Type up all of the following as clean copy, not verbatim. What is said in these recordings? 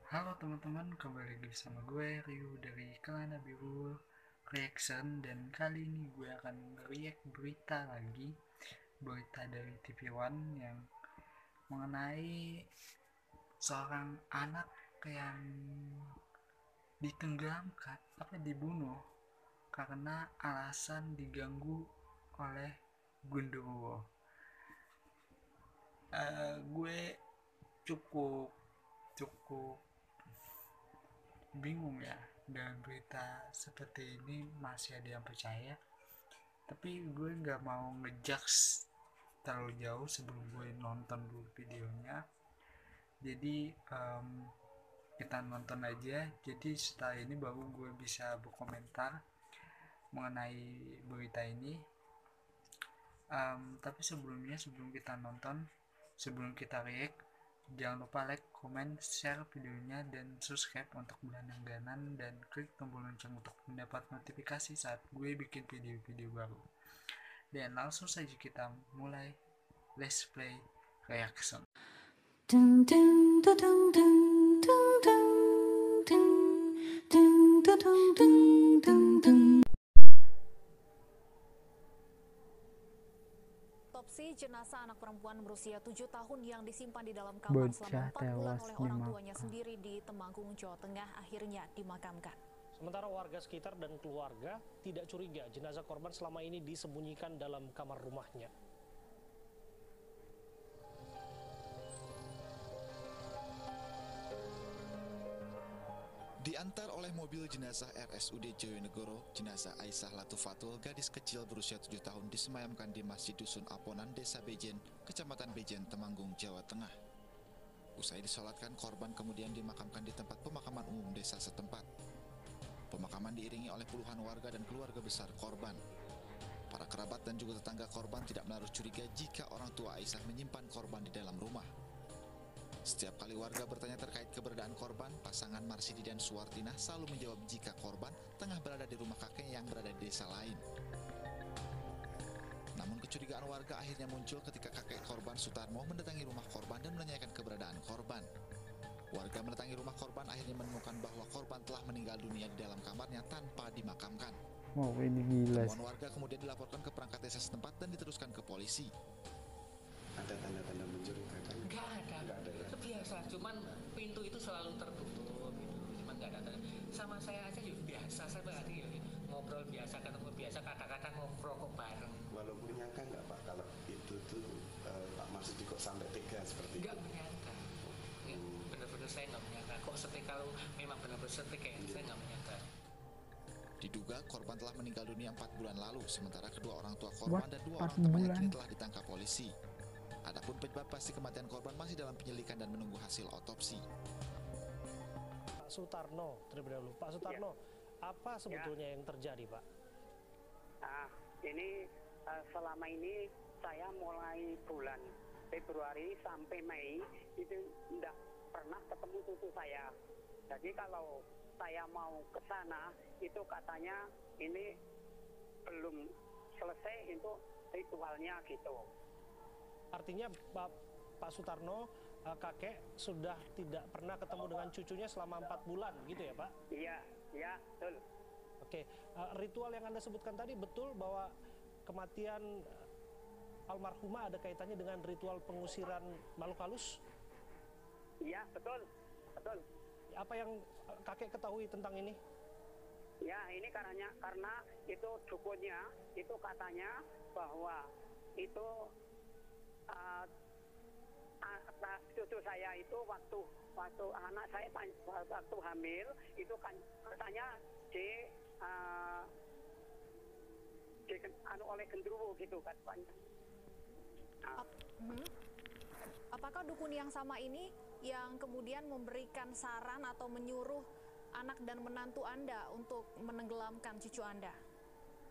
Halo teman-teman, kembali lagi bersama gue Ryu dari Kelana Biru Reaction. Dan kali ini gue akan react berita lagi, berita dari TV One yang mengenai seorang anak yang ditenggelamkan, dibunuh karena alasan diganggu oleh Gundurwo. Gue cukup cukup bingung ya dengan berita seperti ini, masih ada yang percaya. Tapi gue nggak mau ngejudge terlalu jauh sebelum gue nonton dulu videonya. Jadi kita nonton aja, jadi setelah ini baru gue bisa berkomentar mengenai berita ini. Tapi sebelumnya, sebelum kita nonton, sebelum kita react, jangan lupa like, comment, share videonya, dan subscribe untuk berlangganan, dan klik tombol lonceng untuk mendapat notifikasi saat gue bikin video-video baru. Dan langsung saja kita mulai. Let's play reaction. Dun, dun, dun, dun, dun, dun, dun, dun, dun, dun, dun, dun, dun. Otopsi jenazah anak perempuan berusia 7 tahun yang disimpan di dalam kamar selama 4 bulan oleh orang tuanya sendiri di Temanggung, Jawa Tengah akhirnya dimakamkan. Sementara warga sekitar dan keluarga tidak curiga jenazah korban selama ini disembunyikan dalam kamar rumahnya. Diantar oleh mobil jenazah RSUD Joyonegoro, jenazah Aisyah Latufatul, gadis kecil berusia 7 tahun disemayamkan di Masjid Dusun Aponan, Desa Bejen, Kecamatan Bejen, Temanggung, Jawa Tengah. Usai disolatkan, korban kemudian dimakamkan di tempat pemakaman umum desa setempat. Pemakaman diiringi oleh puluhan warga dan keluarga besar korban. Para kerabat dan juga tetangga korban tidak menaruh curiga jika orang tua Aisyah menyimpan korban di dalam rumah. Setiap kali warga bertanya terkait keberadaan korban, pasangan Marsidi dan Suwartinah selalu menjawab jika korban tengah berada di rumah kakeknya yang berada di desa lain. Namun kecurigaan warga akhirnya muncul ketika kakek korban Sutarmo mendatangi rumah korban dan menanyakan keberadaan korban. Warga mendatangi rumah korban akhirnya menemukan bahwa korban telah meninggal dunia di dalam kamarnya tanpa dimakamkan. Oh, ini gila. Temuan warga kemudian dilaporkan ke perangkat desa setempat dan diteruskan ke polisi. Ada tanda-tanda mencurigakan? Nggak ada ya? Itu biasa, cuman pintu itu selalu tertutup gitu. Cuman nggak ada tanda. Sama saya aja juga biasa, saya berarti ya, ngobrol biasa, ketemu biasa, kadang-kadang ngobrol kok bareng. Walaupun nyangka nggak Pak kalau itu tuh Pak Marsudi kok sampai tega seperti Nggak itu? menyangka. Ya, bener-bener saya nggak menyangka. Kok seperti kalau memang benar-benar seperti kayak saya nggak menyangka. Diduga korban telah meninggal dunia 4 bulan lalu, sementara kedua orang tua korban dan 2 orang 4 temannya bulan? kini telah ditangkap polisi. Adapun penyebab pasti kematian korban masih dalam penyelidikan dan menunggu hasil otopsi. Pak Sutarno, terlebih dahulu. Pak Sutarno, apa sebetulnya yang terjadi, Pak? Nah, ini selama ini saya mulai bulan Februari sampai Mei itu tidak pernah ketemu cucu saya. Jadi kalau saya mau ke sana itu katanya ini belum selesai itu ritualnya gitu. Artinya Pak Sutarno, kakek sudah tidak pernah ketemu dengan cucunya selama 4 bulan, gitu ya Pak? Iya, ya, betul. Oke, ritual yang Anda sebutkan tadi betul bahwa kematian almarhumah ada kaitannya dengan ritual pengusiran makhluk halus? Iya, betul, betul. Apa yang kakek ketahui tentang ini? Ya, ini karena itu dukunnya itu katanya bahwa itu cucu saya itu waktu anak saya waktu hamil itu kan katanya oleh genderuwo gitu katanya. Apakah dukun yang sama ini yang kemudian memberikan saran atau menyuruh anak dan menantu Anda untuk menenggelamkan cucu Anda?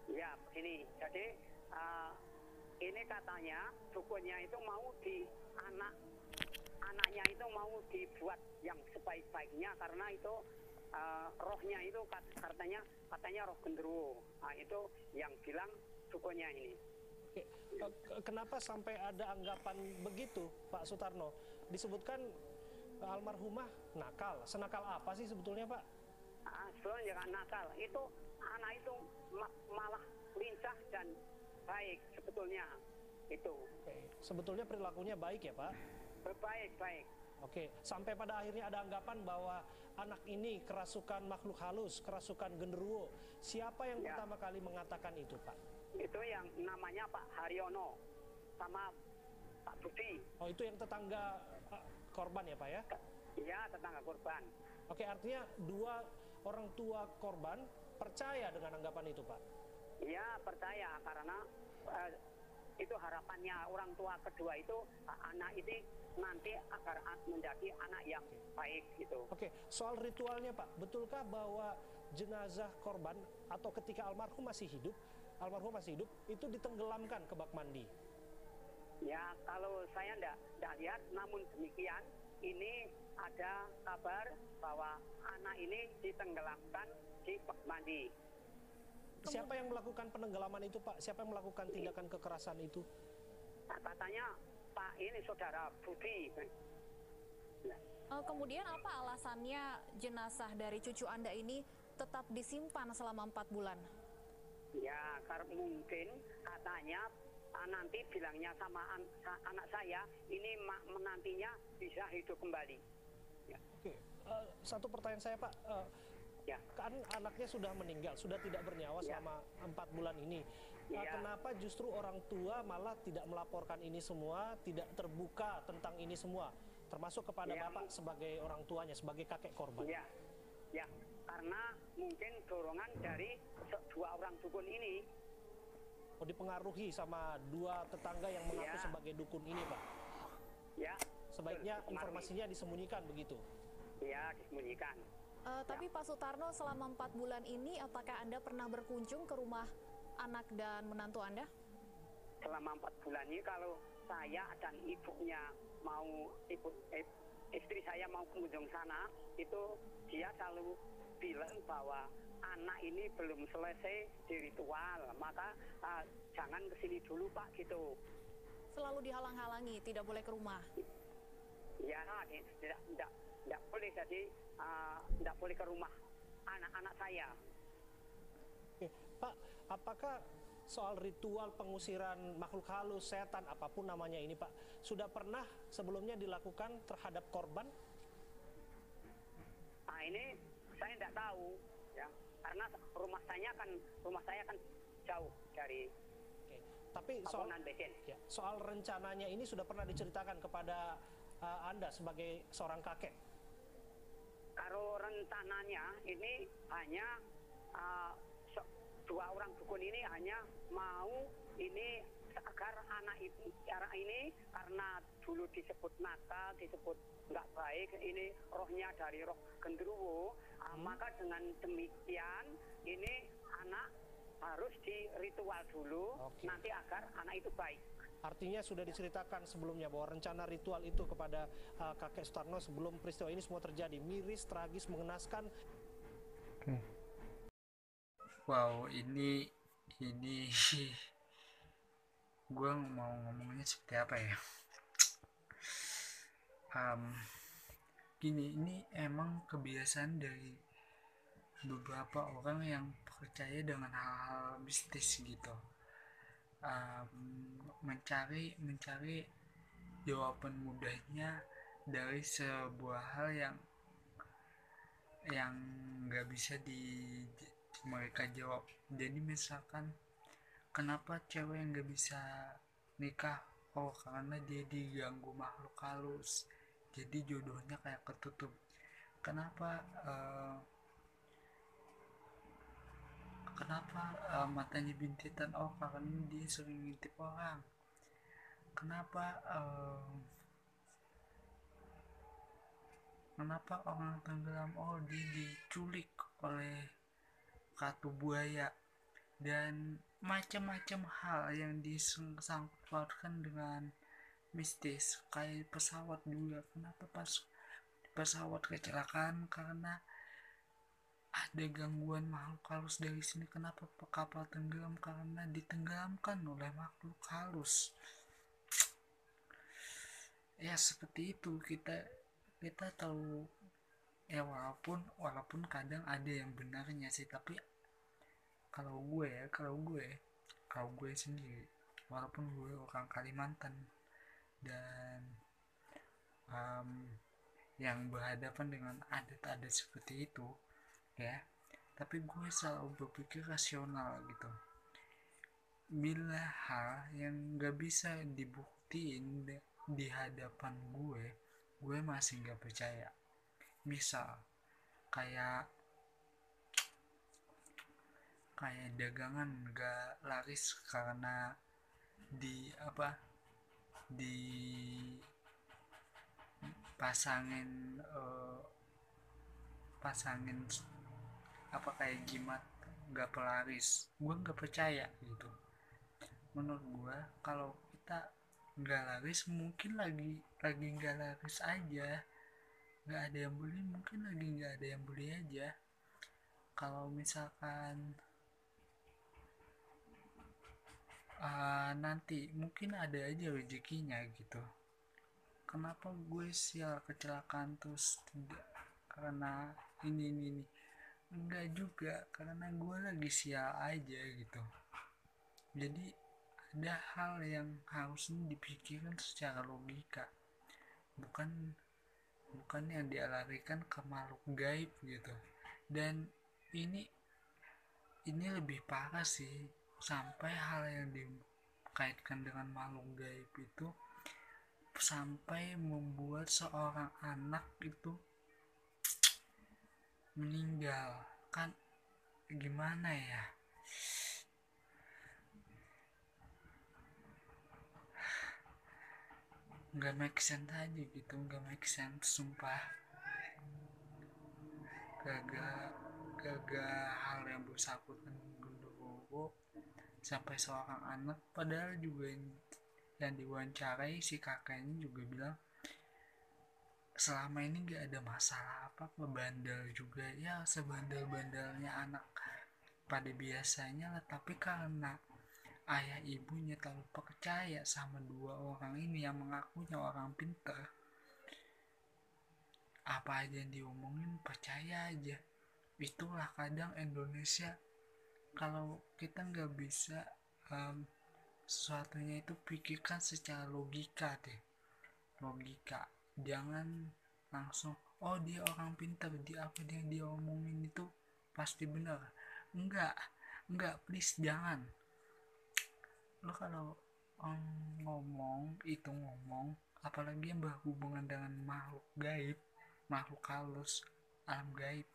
Ya, ini jadi ini katanya dukunnya itu mau anaknya itu mau dibuat yang sebaik-baiknya karena itu rohnya itu katanya roh genderuwo. Nah, itu yang bilang dukunnya ini. Kenapa sampai ada anggapan begitu, Pak Sutarno? Disebutkan almarhumah nakal. Senakal apa sih sebetulnya, Pak? Sebetulnya jangan nakal. Itu anak itu malah lincah dan baik sebetulnya. Itu. Oke. Sebetulnya perilakunya baik ya, Pak? Baik. Oke, sampai pada akhirnya ada anggapan bahwa anak ini kerasukan makhluk halus, kerasukan genderuwo. Siapa yang pertama kali mengatakan itu, Pak? Itu yang namanya Pak Haryono sama Pak Budi. Oh, itu yang tetangga korban ya, Pak ya? Iya, tetangga korban. Oke, artinya dua orang tua korban percaya dengan anggapan itu, Pak? Iya, percaya karena itu harapannya orang tua kedua itu anak ini nanti agar menjadi anak yang baik gitu. Oke, soal ritualnya Pak, betulkah bahwa jenazah korban atau ketika almarhum masih hidup itu ditenggelamkan ke bak mandi? Ya, kalau saya enggak lihat, namun demikian ini ada kabar bahwa anak ini ditenggelamkan di bak mandi. Siapa yang melakukan penenggelaman itu, Pak? Siapa yang melakukan tindakan kekerasan itu? Katanya Pak ini saudara Budi. Kemudian apa alasannya jenazah dari cucu Anda ini tetap disimpan selama 4 bulan? Ya, karena mungkin katanya nanti bilangnya sama anak saya ini menantinya bisa hidup kembali. Ya. Oke, satu pertanyaan saya Pak. Ya. Kan anaknya sudah meninggal, sudah tidak bernyawa selama 4 bulan ini. Kenapa justru orang tua malah tidak melaporkan ini semua, tidak terbuka tentang ini semua, termasuk kepada Bapak sebagai orang tuanya, sebagai kakek korban? Ya, karena mungkin dorongan dari dua orang dukun ini. Oh, dipengaruhi sama dua tetangga yang mengaku sebagai dukun ini, Pak? Ya. Sebaiknya informasinya disembunyikan begitu? Ya, disembunyikan. Tapi Pak Sutarno, selama 4 bulan ini apakah Anda pernah berkunjung ke rumah anak dan menantu Anda? Selama 4 bulan ini kalau saya dan ibunya mau istri saya mau kunjung sana, itu dia selalu bilang bahwa anak ini belum selesai di ritual, maka jangan kesini dulu Pak gitu. Selalu dihalang-halangi, tidak boleh ke rumah? Ya, tidak boleh, jadi tidak boleh ke rumah anak-anak saya. Pak, apakah soal ritual pengusiran makhluk halus, setan, apapun namanya ini Pak, sudah pernah sebelumnya dilakukan terhadap korban? Ini saya tidak tahu ya, karena rumah saya kan jauh dari. Tapi soal rencananya ini sudah pernah diceritakan kepada Anda sebagai seorang kakek? Kalau rencananya ini hanya dua orang dukun ini hanya mau ini agar anak ini karena dulu disebut nakal, disebut nggak baik, ini rohnya dari roh genderuwo, maka dengan demikian ini anak harus di ritual dulu, nanti agar anak itu baik. Artinya sudah diceritakan sebelumnya bahwa rencana ritual itu kepada kakek Sutarno sebelum peristiwa ini semua terjadi. Miris, tragis, mengenaskan. Wow, ini gue mau ngomongnya seperti apa ya? Gini, ini emang kebiasaan dari beberapa orang yang percaya dengan hal-hal mistis gitu. Mencari jawaban mudahnya dari sebuah hal yang nggak bisa mereka jawab. Jadi misalkan kenapa cewek yang nggak bisa nikah? Oh, karena dia diganggu makhluk halus, jadi jodohnya kayak ketutup. Kenapa matanya bintitan? Oh, karena dia sering ngintip orang. Kenapa orang tenggelam? Oh, dia diculik oleh ratu buaya. Dan macam-macam hal yang disangkut pautkan dengan mistis. Kayak pesawat juga, kenapa pas pesawat kecelakaan karena ada gangguan makhluk halus dari sini. Kenapa kapal tenggelam? Karena ditenggelamkan oleh makhluk halus. Ya seperti itu, kita kita tahu ya, walaupun kadang ada yang benarnya sih, tapi kalau gue sendiri, walaupun gue orang Kalimantan dan yang berhadapan dengan adat-adat seperti itu ya, tapi gue selalu berpikir rasional gitu. Bila hal yang gak bisa dibuktiin di hadapan gue masih gak percaya. Misal kayak dagangan gak laris karena pasangin kayak jimat gak pelaris, gue gak percaya gitu. Menurut gue kalau kita gak laris, mungkin lagi gak laris aja, gak ada yang beli, mungkin lagi gak ada yang beli aja. Kalau misalkan nanti mungkin ada aja rezekinya gitu. Kenapa gue sial kecelakaan terus tidak karena ini enggak juga, karena gue lagi sial aja gitu. Jadi ada hal yang harusnya dipikirkan secara logika, bukan yang dialarikan ke makhluk gaib gitu. Dan ini lebih parah sih, sampai hal yang dikaitkan dengan makhluk gaib itu sampai membuat seorang anak itu meninggal. Kan gimana ya, nggak make sense aja gitu, nggak make sense sumpah. Gagal hal yang bersangkutan genderuwo sampai seorang anak, padahal juga yang diwawancarai si kakaknya juga bilang selama ini gak ada masalah apa-apa, bandel juga ya, sebandel-bandelnya anak pada biasanya lah. Tapi karena ayah ibunya terlalu percaya sama dua orang ini yang mengakunya orang pintar, apa aja yang diomongin percaya aja. Itulah kadang Indonesia, kalau kita nggak bisa sesuatunya itu pikirkan secara logika deh, logika. Jangan langsung dia orang pintar, apa yang dia omongin itu pasti benar. Enggak, please jangan. Lo kalau ngomong apalagi yang berhubungan dengan makhluk gaib, makhluk halus, alam gaib,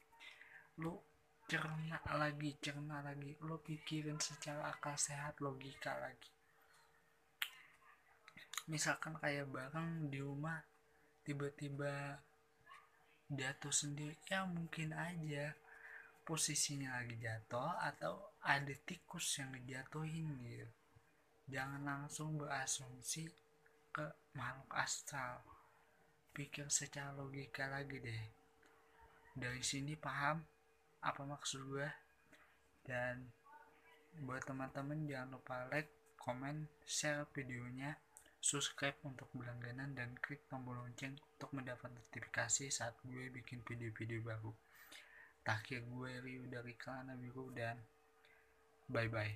lo cerna lagi, lo pikirin secara akal sehat, logika lagi. Misalkan kayak barang di rumah tiba-tiba jatuh sendiri, ya mungkin aja posisinya lagi jatuh atau ada tikus yang dijatuhin gitu. Jangan langsung berasumsi ke makhluk astral, pikir secara logika lagi deh. Dari sini paham apa maksud gue? Dan buat teman-teman jangan lupa like, komen, share videonya, subscribe untuk berlangganan, dan klik tombol lonceng untuk mendapat notifikasi saat gue bikin video-video baru. Takhir gue Rio dari Kelana Biru, dan bye bye.